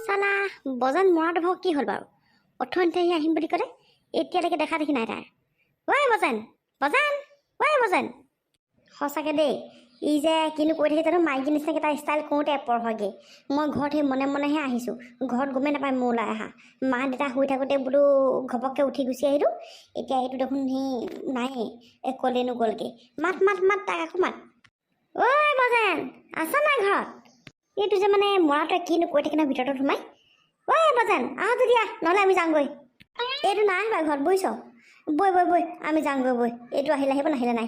চালা বজান মৰাটো ভাগ কি হ'ল বাৰু? অৰ্থনীতি আহিম বুলি ক'লে এতিয়ালৈকে দেখা দেখি নাই তাৰ। ঐ বজান বজান ঐ বজান, সঁচাকৈ দেই ই যে কিনো কৈ থাকে জানো, মাইকী নিচিনাকৈ এটা ষ্টাইল কৰোঁতে এপৰ হয়গৈ। মই ঘৰত সেই মনে মনেহে আহিছোঁ, ঘৰত গমেই নাপায় মোৰ ওলাই অহা। মা দেউতা শুই থাকোঁতে বোলো ঘপককৈ উঠি গুচি আহিলোঁ। এতিয়া এইটো দেখোন সেই নায়েই, ক'লেনো গ'লগৈ। মাত মাত মাত তাক আকৌ মাত। ঐ বজান আছা নাই ঘৰত? এইটো যে মানে মৰাটোৱে কিনো কৈ থাকে ন ভিতৰত সোমাই। ঐ বজান আহ যদি আহ, নহ'লে আমি যাওঁগৈ। এইটো নাই বাৰু ঘৰত বহিছ, বৈ বৈ বৈ আমি যাওঁগৈ বৈ। এইটো আহিলে আহিব নাহিলে নাই।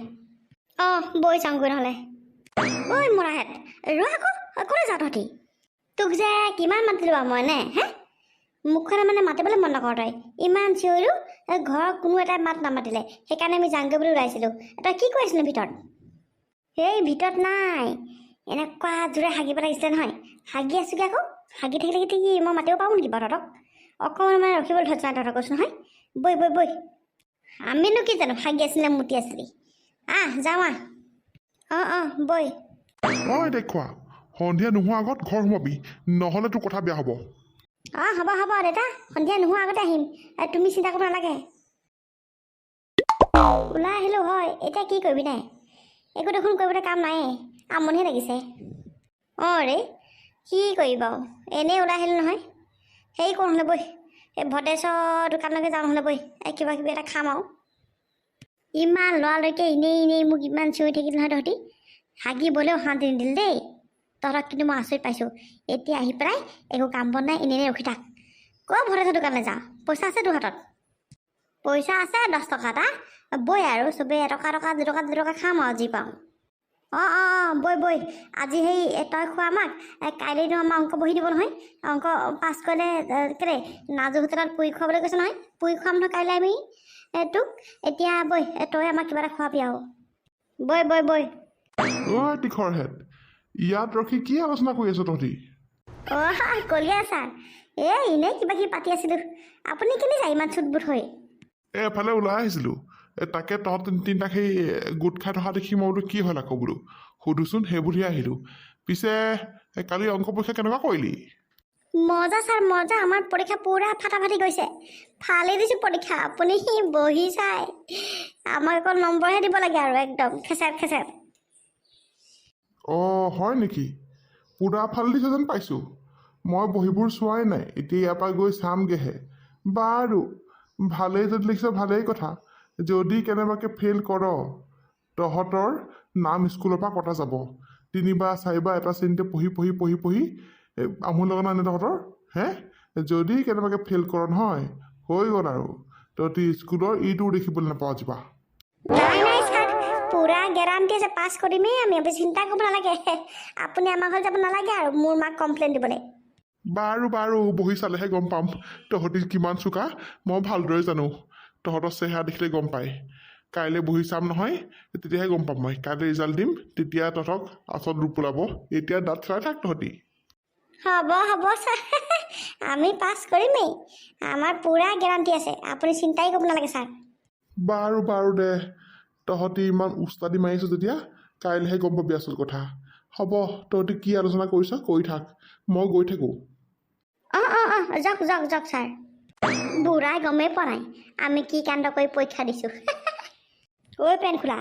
অঁ বৈ যাওঁগৈ নহ'লে। ঐ মৰাহেঁত ৰ আকৌ, ক'লৈ যাওঁ তহঁতি? তোক যে কিমান মাতিলোঁ বাৰু মই নে হে? মুখখনে মানে মাতিবলৈ মন নকৰ তই, ইমান চিঞৰিলোঁ ঘৰৰ কোনো এটাই মাত নামাতিলে। সেইকাৰণে আমি যাওঁগৈ বুলি ওলাইছিলোঁ। তই কি কৰি আছিলি ভিতৰত? সেই ভিতৰত নাই, এনেকুৱা জোৰে হাগিব লাগিছিলে নহয়, হাগি আছোগৈ আকৌ। হাগি থাকিলে কি মই মাতিব পাৰোঁ নেকি বাৰু তহঁতক? অকণমান মানে ৰখিবলৈ ধৰিছোঁ তহঁতক কৈছোঁ নহয়। বৈ বৈ বৈ, আমিনো কি জানো হাগি আছিলে মুতি আছিলি। আহ যাওঁ আহ। অঁ অঁ বৈ। ঐ দেখুৱা, সন্ধিয়া নোহোৱা আগত ঘৰ সোমাবি, নহ'লে তোৰ কথা বেয়া হ'ব। অঁ হ'ব হ'ব দেউতা, সন্ধিয়া নোহোৱা আগতে আহিম, তুমি চিন্তা কৰিব নালাগে। ওলাই আহিলোঁ হয়, এতিয়া কি কৰিবি নাই? একো দেখোন কৰিবলৈ কাম নায়েই, আমনিহে লাগিছে। অঁ ৰে কি কৰিবি বাৰু, এনেই ওলাই আহিলোঁ নহয়। হেৰি কৰোঁ নহ'লে বৈ, এই ভদ্ৰেশ্বৰ দোকানলৈকে যাওঁ নহ'লে বৈ, কিবা কিবি এটা খাম আৰু। ইমান ল'ৰালৈকে এনেই এনেই মোক ইমান চিঞৰি থাকিল নহয় তহঁতি, হাগিবলৈও শান্তি নিদিল দেই। তহঁতক কিন্তু মই আচৰিত পাইছোঁ, এতিয়া আহি পেলাই একো কাম বন নাই, এনেই ৰখি থাক। ক ভদ্ৰেশ্বৰ দোকানলৈ যাওঁ, পইচা আছে তোৰ হাতত? পইচা আছে 10 টকা এটা, বৈ আৰু চবেই এটকা দুটকা খাম আৰু যি পাওঁ। অঁ অঁ অঁ বৈ বৈ, আজি সেই তই খোৱা আমাক, কাইলৈনো আমাৰ অংক বহি দিব নহয়। অংক পাছ কৰিলে কেলে নাজু হোটেলত পুৰি খুৱাবলৈ কৈছে নহয়, পুৰি খুৱাম নহয় কাইলৈ আমি তোক। এতিয়া বৈ তই আমাক কিবা এটা খুৱাবি আৰু। বৈ বৈ বৈ। ঐ তীখৰহেঁত, ইয়াত ৰখি কি আলোচনা কৰি আছ তহঁতি? অঁ কলিয়া ছাৰ, এনেই কিবা কিবি পাতি আছিলোঁ। আপুনি কেলে যায় ইমান চুটবুট হৈ? এফালে ওলাই আহিছিলোঁ, তাকে তহঁত তিনিটাক সেই গোট খাই থকা দেখি মই বোলো কি হ'ল আকৌ বোলো সুধোচোন, সেই বুলিহে আহিলোঁ। পিছে কালি অংক পৰীক্ষা কেনেকুৱা কৰিলি? মজা ছাৰ মজা, আমাৰ পৰীক্ষা পূৰা ফাটাফাটি গৈছে। ভালেই দিছোঁ পৰীক্ষা, আপুনি বহি চাই। আমাক অকল নম্বৰহে দিব লাগে আৰু একদম খেচেৰ খেচেৰ। অঁ হয় নেকি? পুৰা ফাল দিছ যেন পাইছোঁ। মই বহীবোৰ চোৱাই নাই, এতিয়া ইয়াৰ পৰা গৈ চামগৈহে। বাৰু ভালেই যদি লিখিছ ভালেই কথা, যদি কেনেবাকৈ ফেইল কৰ তহঁতৰ নাম স্কুলৰ পৰা কটা যাব। 3 বা 4 বা এটা শ্ৰেণীতে পঢ়ি পঢ়ি পঢ়ি পঢ়ি আমনি লগা নাই নে তহঁতৰ হে? যদি কেনেবাকৈ ফেইল কৰ নহয়, হৈ গ'ল আৰু তহঁতি স্কুলৰ ইটো দেখিবলৈ নাপাওঁ আজিপা। নাই নাই ছাৰ, পূৰা গেৰাণ্টি আছে পাছ কৰিমেই আমি, আপুনি চিন্তা কৰিব নালাগে। আপুনি আমাৰ ঘৰত যাব নালাগে আৰু মোৰ মাক কমপ্লেইন দিবলৈ। বাৰু বাৰু, বহি চালেহে গম পাম তহঁতি কিমান চোকা। মই ভালদৰে জানো, তহঁতৰ চেহেৰা দেখিলে গম পায়। কাইলৈ বহি চাম নহয়, তেতিয়াহে গম পাম। মই কাইলৈ ৰিজাল্ট দিম, তেতিয়া তহঁতক আচল ৰূপ ওলাব। এতিয়া দাঁত চলাই থাক তহঁতি। হ'ব হ'ব ছাৰ, আমি পাছ কৰিমেই, আমাৰ পূৰা গেৰাণ্টি আছে, আপুনি চিন্তাই কৰিব নালাগে ছাৰ। বাৰু বাৰু দে, তহঁতি ইমান উস্তাদি মাৰিছ যেতিয়া কাইলৈহে গম পাবি আচল কথা। হ'ব, তহঁতি কি আলোচনা কৰিছ কৰি থাক, মই গৈ থাকোঁ। অঁ অঁ অঁ যাওক যাওক যাওক ছাৰ, বুঢ়াই গমেই পোৱা নাই আমি কি কাণ্ড কৰি পৰীক্ষা দিছোঁ। ঐ পেন খোলা,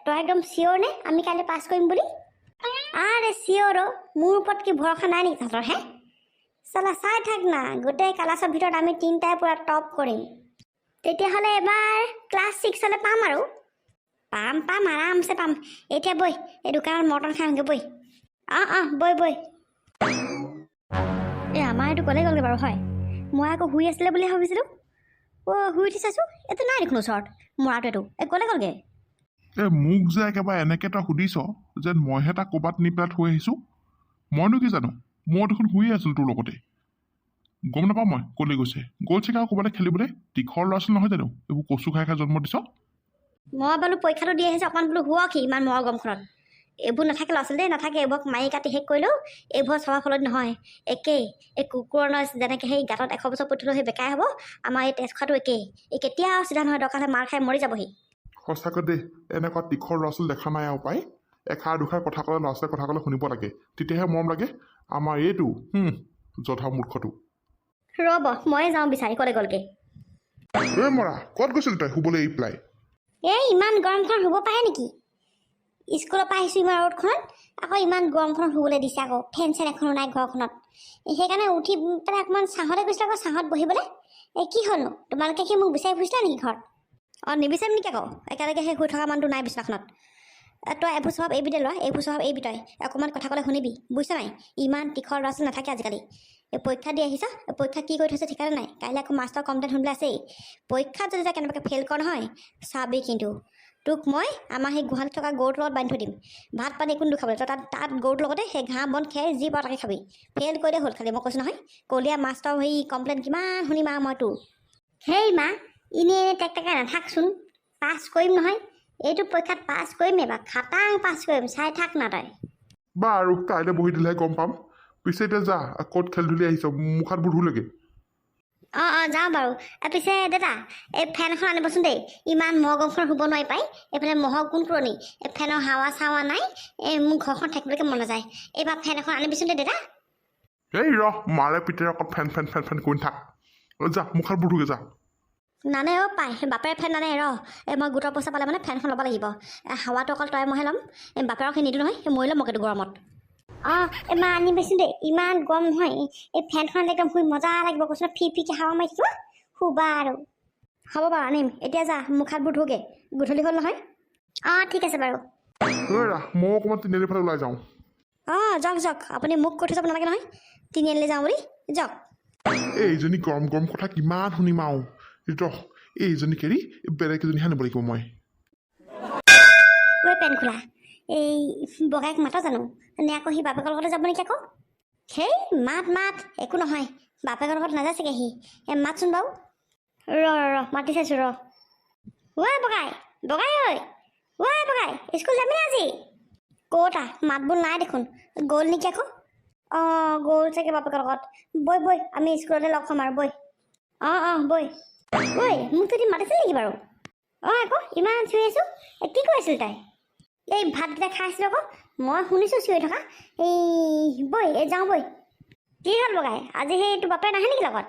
তই একদম চিয়'ৰ নে আমি কাইলৈ পাছ কৰিম বুলি? আৰে চিয়'ৰ অ', মোৰ ওপৰত কি ভৰসা নাই নেকি তহঁতৰ হে? চালা চাই থাক না, গোটেই ক্লাছৰ ভিতৰত আমি 3টাই পূৰা টপ কৰিম। তেতিয়াহ'লে এবাৰ ক্লাছ 6লৈ পাম আৰু। পাম পাম আৰামছে পাম। এতিয়া বৈ, এই দোকানত মৰ্টন খাওঁগৈ বৈ। অঁ অঁ বৈ বৈ। আমাৰ এইটো ক'লে গ'লগৈ বাৰু হয়, মই আকৌ শুই আছিলে বুলি ভাবিছিলোঁ। অ' শুই উঠি চাইছোঁ, এইটো নাই দেখোন ওচৰত মৰাটো, এইটো ক'লে গ'লগৈ। মোক যে একেবাৰে এনেকৈ তই সুধিছ যেন মইহে তাক ক'ৰবাত নি পেলাই থৈ আহিছোঁ। মইনো কি জানো, মই দেখোন শুয়ে আছিলোঁ তোৰ লগতে। গম নাপাওঁ মই ক'লৈ গৈছে, গ'ল চাগে আৰু ক'ৰবালৈ খেলিবলৈ। তীখৰ ল'ৰা ছোৱালী নহয় জানো, এইবোৰ কচু খাই খাই জন্ম দিছ। মই বোলো পৰীক্ষাটো দি আহিছোঁ, অকণমান বোলো শুৱক সি ইমান মৰৰ গৰমখনত। এইবোৰ নাথাকে ল'ৰা ছোৱালী দেই, নাথাকে। এইবোৰক মাৰি কাটি শেষ কৰিলেও এইবোৰৰ স্বভাৱ সলনি নহয়, একেই। এই কুকুৰৰ যেনেকৈ সেই গাঁতত 100 বছৰ পুতি থ'লেও সেই বেকাই হ'ব, আমাৰ এই তেজ খোৱাটো একেই। এই কেতিয়াও চিধা নহয়, দৰকাৰ হ'লে মাৰ খাই মৰি যাবহি। সঁচাকৈ দেই, এনেকুৱা তীখৰ ল'ৰা ছোৱালী দেখা নাই আৰু পাই। এষাৰ দুষাৰ কথা ক'লে ল'ৰা ছোৱালীয়ে কথা ক'লে শুনিব লাগে, তেতিয়াহে মৰম লাগে। আমাৰ এইটো জধা মূৰ্খটো ৰ'ব ময়ে যাওঁ বিচাৰি ক'লে গ'লগে এই মৰা ক'ত গৈছিল তই শুবলৈ এৰি পেলাই এই ইমান গৰমখন শুব পাৰে নেকি স্কুলৰ পৰা আহিছোঁ ইমান ৰ'দখনত আকৌ ইমান গৰমখনত শুবলৈ দিছে আকৌ ফেন চেন এখনো নাই ঘৰখনত সেইকাৰণে উঠি পেলাই অকণমান ছাঁহতে গৈছিলোঁ আকৌ ছাঁহত বহিবলৈ এই কি হ'লনো তোমালোকে কি মোক বিচাৰি ফুৰিছিলা নেকি ঘৰত অঁ নিবিচাৰিম নেকি আকৌ একেলগে সেই শুই থকা মানুহটো নাই বিচনাখনত তই এইবোৰ স্বভাৱ এইবিধে লোৱা এইবোৰ স্বভাৱ এইবি তই অকণমান কথা ক'লে শুনিবি বুজিছ নাই ইমান তীখৰ ল'ৰা ছোৱালী নাথাকে আজিকালি এই পৰীক্ষা দি আহিছ পৰীক্ষা কি কৰি থৈছে ঠিকানা নাই কাইলৈ আকৌ মাষ্টৰ কমপ্লেইন শুনিবলৈ আছেই পৰীক্ষাত যদি কেনেবাকৈ ফেইল কৰ নহয় চাবি কিন্তু তোক মই আমাৰ সেই গুৱাহাটীত থকা গৰুটোৰ লগত বান্ধি থৈ দিম ভাত পানী একো খাবলৈ তই তাত গৰুটোৰ লগতে সেই ঘাঁহ বন খেৰ যি পাওঁ তাকে খাবি ফেইল কৰিলে হ'ল খালি মই কৈছোঁ নহয় কলীয়া মাষ্টৰ সেই কমপ্লেইন কিমান শুনিম আৰু মই তোৰ সেই মা এনেই টেক টেকাই নাথাকচোন পাছ কৰিম নহয় এইটো পৰীক্ষাত পাছ কৰিম এবাৰ খাটাং পাছ কৰিম চাই থাক না তই বা আৰু কাইলৈ বহি দিলেহে গম পাম পিছে এতিয়া যা ক'ত খেল ধূলি আহিছ মুখ হাত ধুলেগৈ অঁ অঁ যাওঁ বাৰু পিছে দাদা এই ফেন এখন আনিবচোন দেই ইমান মহ গৰমখন শুব নোৱাৰি পাই এইফালে মহৰ কোন পুৰণি এই ফেনৰ হাৱা চাৱা নাই এই মোৰ ঘৰখন থাকিবলৈকে মন নাযায় এইবাৰ ফেন এখন আনিবিচোন দেই দাদা এই ৰহ মাৰে পিতেৰে অকল ফেন ফেন ফেন ফেন কৰি থাক যা মুখ হাত ধুগে যা নানে অ' পাই বাপেৰে ফেন নানে ৰ মই গোটৰ পইচা পালে মানে ফেনখন ল'ব লাগিব হাৱাটো অকল তই মইহে ল'ম বাপেৰক সেই নিদিওঁ নহয় মৰি ল'ম মকেটো গৰমত অঁ মা আনিবিচোন দেই ইমান গৰম নহয় এই ফেনখন একদম শুই মজা লাগিব কৈছোঁ ফি ফিকৈ হাৱা মাৰি থাকিব শুবা আৰু হ'ব বাৰু আনিম এতিয়া যা মুখ হাতবোৰ ধুগে গধূলি হ'ল নহয় অঁ ঠিক আছে বাৰু মই অকণমান তিনিআলিৰ ফালে ওলাই যাওঁ অঁ যাওক যাওক আপুনি মোক কৈ থৈ যাব নালাগে নহয় তিনিআলিলৈ যাওঁ বুলি যাওক এইজনী গৰম গৰম কথা কিমান শুনিম আৰু ৰহ এইজনী কেৰি বেলেগ এজনীহে আনিব লাগিব মই ঐ পেন খোলা এই বগাইক মাতা জানো নে আকৌ সি বাপেকৰ লগতে যাব নেকি আকৌ সেই মাত মাত একো নহয় বাপেকৰ লগত নাযায় চাগে সি মাতচোন বাৰু ৰ মাতি চাইছোঁ ৰ ঐ বগাই বগাই ঐ বগাই স্কুল যাবি না আজি ক'তা মাতবোৰ নাই দেখোন গ'ল নেকি আকৌ অঁ গ'ল চাগে বাপেকৰ লগত বৈ বৈ আমি স্কুলতে লগ পাম আৰু বৈ অঁ বৈ ঐ মোক যদি মাতিছিল নেকি বাৰু অঁ আকৌ ইমান চিঞৰি আছোঁ কি কৈ আছিল তাই এই ভাতকেইটা খাই আছিলোঁ আকৌ মই শুনিছোঁ চিঞৰি থকা এই বৈ যাওঁ বৈ কি হ'ল বগাই আজি সেই তোৰ বাপে নাহে নেকি লগত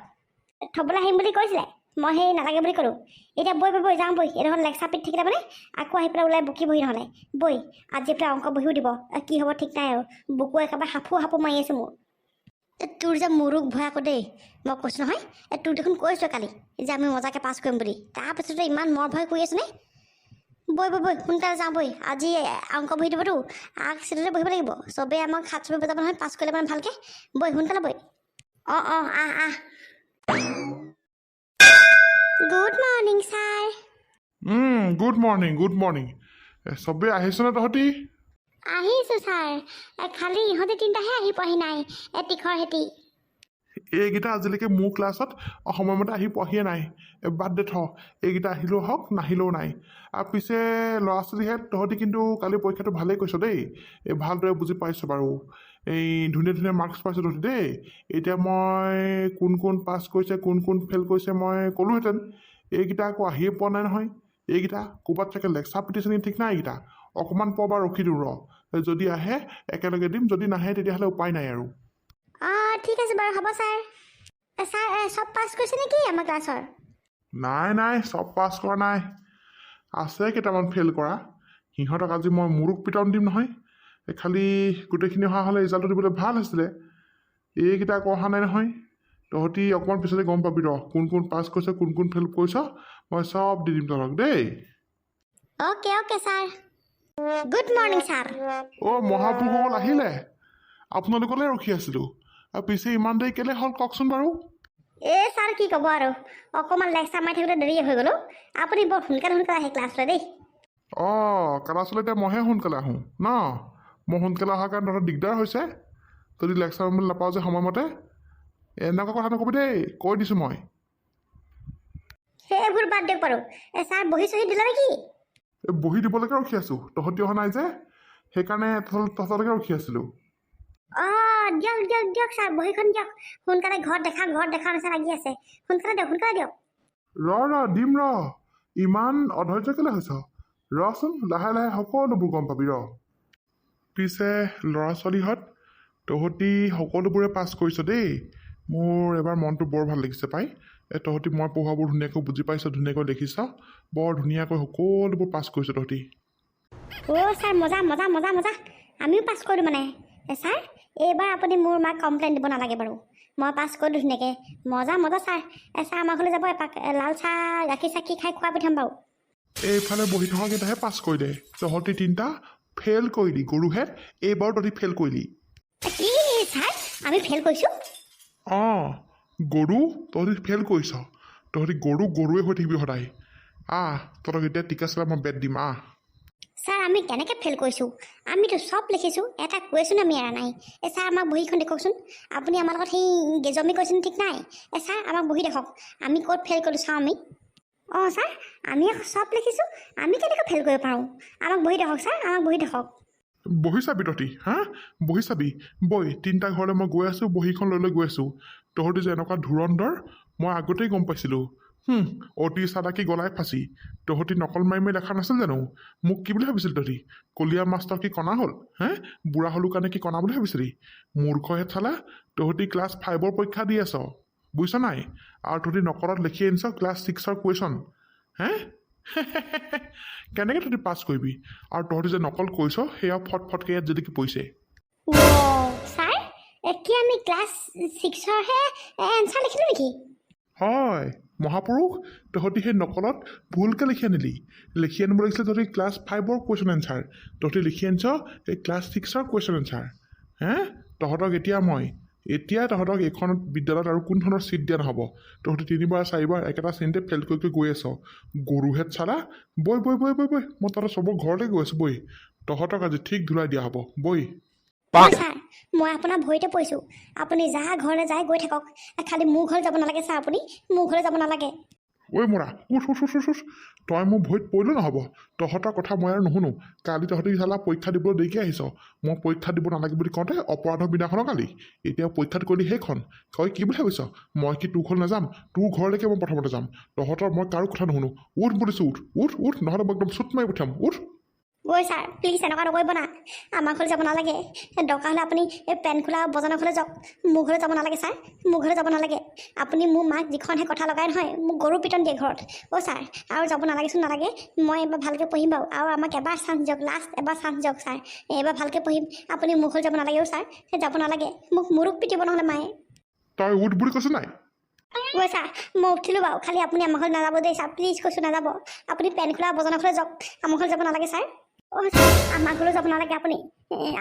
থ'বলৈ আহিম বুলি কৈছিলে মই সেই নালাগে বুলি ক'লোঁ এতিয়া বৈ বৈ যাওঁ বৈ এইডোখৰ লেকচা পিত থাকিলে মানে আকৌ আহি পেলাই ওলাই বকি বহি নহ'লে বৈ আজি পেলাই অংক বহিও দিব কি হ'ব ঠিক নাই আৰু বুকু একেবাৰে হাপু মাৰি আছে মোৰ তোৰ যে মুৰুক ভয় আকৌ দেই মই কৈছোঁ নহয় তোৰ দেখোন কৈছোঁ কালি যে আমি মজাকৈ পাছ কৰিম বুলি তাৰপিছতে ইমান মৰ ভয় কৰি আছোঁ নে বৈ সোনকালে যাওঁ বৈ আজি অংক বহি দিবতো আগ চিটতে বহিব লাগিব চবেই আমাক 7 বজাব নহয় পাছ কৰিলে মানে ভালকৈ বৈ সোনকালে বৈ অঁ আহ good morning sir good morning চবেই আহিছনে তহঁতি আহিছোঁ ছাৰ খালি ইহঁতে তিনিটাহে আহি পোৱাহি নাই তীখৰ হেঁতি এইকেইটা আজিলৈকে মোৰ ক্লাছত সময়মতে আহি পোৱাহিয়ে নাই বাদ দে থ এইকেইটা আহিলেও হওক নাহিলেও নাই আৰু পিছে ল'ৰা ছোৱালীহে তহঁতি কিন্তু কালি পৰীক্ষাটো ভালেই কৈছ দেই এই ভালদৰে বুজি পাইছোঁ বাৰু এই ধুনীয়া মাৰ্কছ পাইছোঁ তহঁতি দেই এতিয়া মই কোন পাছ কৰিছে কোন ফেইল কৰিছে মই ক'লোহেঁতেন এইকেইটা আকৌ আহিয়ে পোৱা নাই নহয় এইকেইটা ক'ৰবাত চাগে লেকচাৰ পিটিছে নেকি ঠিক নাই এইকেইটা অকণমান পোৱা বাৰু ৰখি দিওঁ ৰ যদি আহে একেলগে দিম যদি নাহে তেতিয়াহ'লে উপায় নাই আৰু অঁ ঠিক আছে বাৰু হ'ব ছাৰ চব পাছ কৰিছে নেকি আমাৰ ক্লাছৰ নাই চব পাছ কৰা নাই আছে কেইটামান ফেইল কৰা সিহঁতক আজি মই মুৰুক পিটন দিম নহয় খালি গোটেইখিনি অহা হ'লে ৰিজাল্টটো দিবলৈ ভাল হৈছিলে এইকেইটা আকৌ অহা নাই নহয় তহঁতি অকণমান পিছতে গম পাবি ৰ কোন পাছ কৰিছ কোন ফেইল কৰিছ মই চব দি দিম তহঁতক দেই okay sir good morning sir অ' মহাপুৰুষসকল আহিলে আপোনালোকলৈ ৰখি আছিলোঁ আৰু পিছে ইমান দেৰি কেলৈ হ'ল কওকচোন বাৰু ছাৰ কি ক'ব আৰু অকণমান লেকচাৰ মাৰি থাকোঁতে দেৰি হৈ গ'লো আপুনি বৰ সোনকালে আহে ক্লাছলৈ দেই অঁ ক্লাছলৈ এতিয়া মইহে সোনকালে আহোঁ ন মই সোনকালে অহাৰ কাৰণে তহঁতৰ দিগদাৰ হৈছে যদি লেকচাৰ মাৰিবলৈ নাপাওঁ যে সময়মতে এনেকুৱা কথা নকবি দেই কৈ দিছোঁ মই সেইবোৰ বাদ দিয়ক বাৰু ছাৰ বহি চহি দিলে নেকি এই বহি দিবলৈকে ৰখি আছোঁ তহঁতি অহা নাই যে সেইকাৰণে তহঁতলৈকে ৰখি আছিলোঁ অঁ দিয়ক ছাৰ বহীখন দিয়ক সোনকালে ঘৰত দেখা নিচিনা লাগি আছে সোনকালে দিয়ক ৰ দিম ৰ ইমান অধৈৰ্য কেলৈ হৈছ ৰচোন লাহে সকলোবোৰ গম পাবি ৰ পিছে ল'ৰা ছোৱালীহঁত তহঁতি সকলোবোৰে পাছ কৰিছ দেই। মোৰ এবাৰ মনটো বৰ ভাল লাগিছে পাই। তহঁতি মই পঢ়োৱাবোৰ ধুনীয়াকৈ বুজি পাইছ, ধুনীয়াকৈ দেখিছ, বৰ ধুনীয়াকৈ সকলোবোৰ পাছ কৰিছ তহঁতি। ছাৰ মজা মজা মজা মজা, আমিও পাছ কৰিলোঁ মানে। ছাৰ এইবাৰ আপুনি মোৰ মাক কমপ্লেইন দিব নালাগে বাৰু, মই পাছ কৰিলোঁ ধুনীয়াকৈ। মজা মজা ছাৰ। ছাৰ আমাৰ ঘৰলৈ যাব এপাক, লাল চাহ গাখীৰ চাখি খাই খুৱাই পঠিয়াম বাৰু। এইফালে বহি থকাকেইটাহে পাছ কৰিলে, তহঁতি তিনিটা ফেইল কৰিলি। গৰুহেঁত এইবাৰো তহঁতি ফেইল কৰিলি। কি ছাৰ, আমি ফেইল কৰিছোঁ? অঁ গৰু, তহঁতি ফেইল কৰিছ। তহঁতি গৰুৱে হৈ থাকিবি সদায়। তহঁতক এতিয়া টিকা চালে মই বেট দিম। ছাৰ আমি কেনেকৈ ফেইল কৰিছোঁ? আমিতো চব লিখিছোঁ, এটা কুৱেশ্যন আমি এৰা নাই। ছাৰ আমাক বহীখন দেখুৱাওকচোন। আপুনি আমাৰ লগত সেই গেজমি কৰিছেনে ঠিক নাই। ছাৰ আমাক বহি দেখুৱাওক, আমি ক'ত ফেইল কৰিলোঁ চাওঁ আমি। ছাৰ আমি চব লিখিছোঁ, আমি কেনেকৈ ফেইল কৰিব পাৰোঁ? আমাক বহি দেখুৱাওক ছাৰ, আমাক বহি দেখুৱাওক। বহি চাবি তহঁতি, বহি চাবি। বৈ তিনিটা ঘৰলৈ মই গৈ আছোঁ, বহীখন লৈ গৈ আছোঁ। তহঁতি যে এনেকুৱা ধুৰন্ধৰ মই আগতেই গম পাইছিলোঁ। অতি চালাকি গলাই ফাঁচি। তহঁতি নকল মাৰি দেখা নাছিল জানো? মোক কি বুলি ভাবিছিল তহঁতি? কলীয়া মাষ্টৰ কি কণা হ'ল? বুঢ়া হ'লো কাৰণে কি কণা বুলি ভাবিছিলি? মূৰ্খহে চালা। তহঁতি ক্লাছ 5ৰ পৰীক্ষা দি আছ, বুজিছ নাই? আৰু তহঁতি নকলত লিখি আনিছ ক্লাছ 6ৰ কুৱেশ্যন। কেনেকৈ তহঁতি পাছ কৰিবি? আৰু তহঁতি যে নকল কৰিছ সেয়া ফটকে ইয়াত যদি পৰিছে। ছাৰ কি আমি ক্লাছ 6ৰহে এনচাৰ লিখিলোঁ নেকি? হয় মহাপুৰুষ, তহঁতি সেই নকলত ভুলকৈ লিখি আনিলি। লিখি আনিব লাগিছিলে তহঁতি ক্লাছ 5ৰ কুৱেশ্যন এনচাৰ, তহঁতি লিখি আনিছ এই ক্লাছ 6ৰ কুৱেশ্যন এনচাৰ। তহঁতক এতিয়া তহঁতক এইখন বিদ্যালয়ত আৰু কোনো ধৰণৰ ছিট দিয়া নহ'ব। তহঁতি 3বাৰ 4বাৰ একেটা শ্ৰেণীতে ফেইল কৰি গৈ আছ। গৰুহেঁত চালা। বৈ মই তহঁতৰ চবৰ ঘৰলৈ গৈ আছোঁ। বৈ তহঁতক আজি ঠিক ধুলাই দিয়া হ'ব। বৈ। ছাৰ মই আপোনাৰ ভৰিতে পৰিছোঁ, আপুনি যাৰ ঘৰলৈ যায় গৈ থাকক, খালি মোৰ ঘৰলৈ যাব নালাগে ছাৰ। আপুনি মোৰ ঘৰলৈ যাব নালাগে। ঐ মৰা, উঠ। তই মোৰ ভৰিত পৰিলোঁ নহ'ব। তহঁতৰ কথা মই আৰু নুশুনো। কালি তহঁতি চালা পৰীক্ষা দিবলৈ দেৰিকৈ আহিছ। মই পৰীক্ষা দিব নালাগে বুলি কওঁতে অপৰাধৰ বিনাখনৰ কালি। এতিয়া পৰীক্ষাত কৰিলি সেইখন। তই কি বুলি ভাবিছ? মই কি তোৰ ঘৰলৈ নাযাম? তোৰ ঘৰলৈকে মই প্ৰথমতে যাম। তহঁতৰ মই কাৰো কথা নুশুনো। উঠ বুলিছোঁ, উঠ নহ'লে মই একদম চুট মাৰি পঠিয়াম। উঠ। ছাৰ প্লিজ এনেকুৱা নকৰিব না, আমাৰ ঘৰলৈ যাব নালাগে। দৰকাৰ হ'লে আপুনি এই পেন খোলা বজানৰ ঘৰলৈ যাওক, মোৰ ঘৰলৈ যাব নালাগে ছাৰ। মোৰ ঘৰলৈ যাব নালাগে। আপুনি মোৰ মাক যিখনহে কথা লগাই নহয়, মোক গৰু পিটন দিয়ে ঘৰত। ছাৰ আৰু যাব নালাগেচোন। নালাগে, মই এবাৰ ভালকৈ পঢ়িম বাৰু, আৰু আমাক এবাৰ চান্স দিয়ক, লাষ্ট এবাৰ চান্স দিয়ক ছাৰ। এইবাৰ ভালকৈ পঢ়িম। আপুনি মোৰ ঘৰলৈ যাব নালাগে ছাৰ, যাব নালাগে। মোক মুৰুক পিটিব নহ'লে মায়ে। তই উঠ বুলি কৈছোঁ নাই? ছাৰ মই উঠিলোঁ বাৰু, খালি আপুনি আমাৰ ঘৰত নাযাব দেই ছাৰ, প্লিজ কৈছোঁ নাযাব। আপুনি পেন খোলা বজানৰ ঘৰলৈ যাওক, আমাৰ ঘৰলৈ যাব নালাগে ছাৰ। ছাৰ আমাৰ ঘৰলৈ যাব নালাগে। আপুনি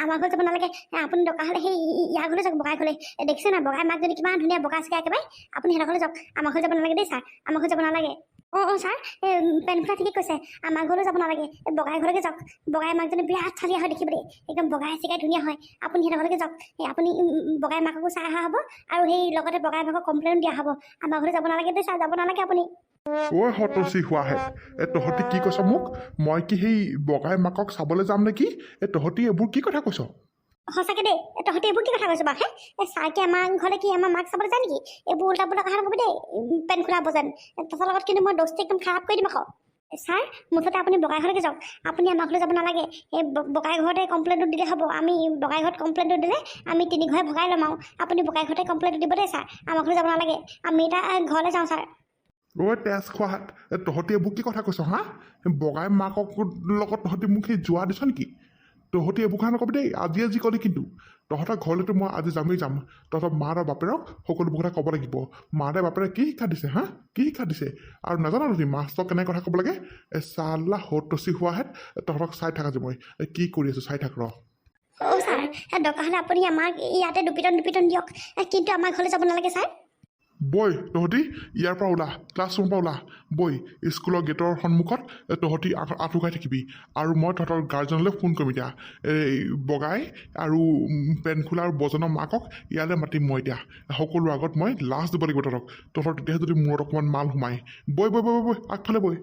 আমাৰ ঘৰত যাব নালাগে। আপুনি দৰকাৰ হ'লে সেই ইয়াৰ ঘৰলৈ যাওক, বগাই ঘৰলৈ। দেখিছে নাই বগাই মাকজনী কিমান ধুনীয়া, বগা চিগা একেবাৰে। আপুনি সিহঁতৰ ঘৰলৈ যাওক, আমাৰ ঘৰলৈ যাব নালাগে দেই ছাৰ, আমাৰ ঘৰলৈ যাব নালাগে। ছাৰ পেন খোলা ঠিকেই কৈছে, আমাৰ ঘৰলৈ যাব নালাগে। বগাই ঘৰলৈকে যাওক, বগাই মাকজনী বিৰাট চালিয়া হয় দেখিবলৈ, একদম বগাই চিগাই ধুনীয়া হয়। আপুনি সিহঁতৰ ঘৰলৈকে যাওক, আপুনি বগাই মাককো চাই অহা হ'ব, আৰু সেই লগতে বগাই মাকক কমপ্লেইন দিয়া হ'ব। আমাৰ ঘৰলৈ যাব নালাগে দেই ছাৰ, যাব নালাগে আপুনি। হতচি হোৱাহে। তহঁতি কি কৈছ মোক? মই কি সেই বগাই মাকক চাবলৈ যাম নেকি? তহঁতি এইবোৰ কি কথা কৈছ? সঁচাকৈ দেই, তহঁতি এইবোৰ কি কথা কৈছ বাৰু? ছাৰ কি আমাৰ ঘৰলৈ কি আমাৰ মাক চাবলৈ যায় নেকি? এইবোৰ উল্টা পুল্টা কথা নকবি দেই, পেন খোলা বজান। তহঁতৰ লগত কিন্তু মই দোস্তি একদম খাৰাপ কৰি দিম আকৌ। ছাৰ মুঠতে আপুনি বগাই ঘৰলৈকে যাওক, আপুনি আমাৰ ঘৰলৈ যাব নালাগে। এই বগাই ঘৰতে কমপ্লেইনটো দিলে হ'ব। আমি বগাই ঘৰত কমপ্লেইনটো দিলে আমি 3 ঘৰে ভগাই ল'ম আৰু। আপুনি বগাই ঘৰতে কমপ্লেইনটো দিব দেই ছাৰ, আমাৰ ঘৰলৈ যাব নালাগে। আমি এতিয়া ঘৰলৈ যাওঁ ছাৰ। তেজ খোৱাত তহঁতি এইবোৰ কি কথা কৈছ? বগাই মাকক লগত তহঁতি মোক সেই যোৱা দিছ নেকি? তহঁতি এইবোৰ কথা নকবি দেই, আজি ক'লি কিন্তু। তহঁতৰ ঘৰলৈতো মই আজি যাম। তহঁতৰ মা আৰু বাপেৰক সকলোবোৰ কথা ক'ব লাগিব। মাৰে বাপেৰে কি শিক্ষা দিছে? কি শিক্ষা দিছে? আৰু নাজানো তুমি মাষ্টৰক কেনেকৈ কথা ক'ব লাগে? চাল্লা হতচি হোৱাহেঁত। তহঁতক চাই থাকা যে মই কি কৰি আছোঁ, চাই থাক ৰ। ছাৰ দৰকাৰ হ'লে আপুনি আমাক ইয়াতে দুপিটন দিয়ক, কিন্তু আমাৰ ঘৰলৈ যাব নালাগে ছাৰ। বৈ তহঁতি ইয়াৰ পৰা ওলা, ক্লাছৰুমৰ পৰা ওলা। বৈ স্কুলৰ গেটৰ সন্মুখত তহঁতি আঁঠুকাই থাকিবি, আৰু মই তহঁতৰ গাৰ্জেনলৈ ফোন কৰিম এতিয়া। এই বগাই আৰু পেন খোলা আৰু বজনৰ মাকক ইয়ালৈ মাতিম মই এতিয়া। সকলোৰে আগত মই লাজ দিব লাগিব তহঁতৰ তেতিয়াহে যদি মূৰত অকণমান মাল সোমায়। বৈ আগফালে বৈ।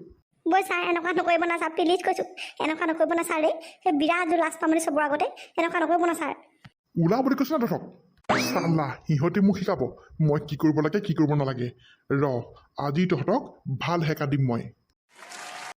ছাৰ এনেকুৱা নকৰিব না ছাৰ, প্লিজ কৈছোঁ, এনেকুৱা নকৰিব না ছাৰ। এই বিৰাট লাজ পাম মানে চবৰ আগতে, এনেকুৱা নকৰিব না ছাৰ। ওলা বুলি কৈছোঁ না তহঁতক। চাল্লা সিহঁতি মোক শিকাব মই কি কৰিব লাগে কি কৰিব নালাগে। আজি তহঁতক ভাল হেকা দিম মই।